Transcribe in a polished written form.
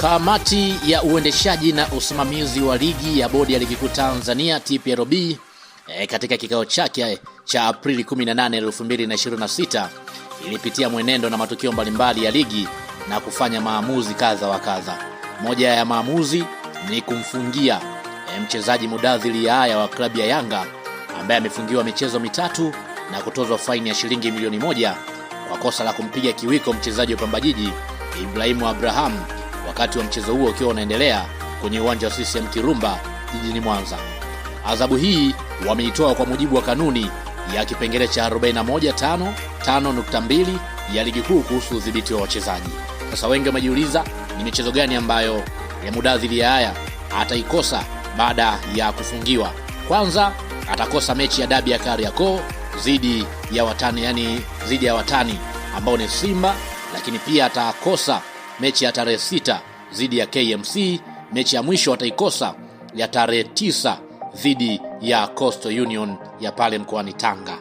Kamati ya uendeshaji na usimamizi wa ligi ya bodi ya ligi kuu Tanzania TPLB katika kikao chake cha Aprili 18, 2026 ilipitia mwenendo na matukio mbalimbali ya ligi na kufanya maamuzi kadha wa kadha. Moja ya maamuzi ni kumfungia mchezaji Mudathir Yahya wa klabu ya Yanga ambaye amefungiwa michezo mitatu na kutozwa faini ya shilingi milioni 1 kwa kosa la kumpiga kiwiko mchezaji wa Pamba Jiji Ibrahimu Abraham wakati wa mchezo huo ukiwa unaendelea kwenye uwanja wa CCM Kirumba jijini Mwanza. Adhabu hii wameitoa kwa mujibu wa kanuni ya kipengele cha 41.5.2 ya ligi kuu kuhusu udhibiti wa wachezaji. Sasa wengi wamejiuliza ni michezo gani ambayo Mudathir Yahya ataikosa baada ya kufungiwa. Kwanza atakosa mechi ya dabi ya Kariakoo dhidi ya watani ambao ni Simba, lakini pia atakosa mechi ya tarehe 6 dhidi ya KMC. Mechi ya mwisho ataikosa ya tarehe 9 dhidi ya Coastal Union ya pale mkoani Tanga.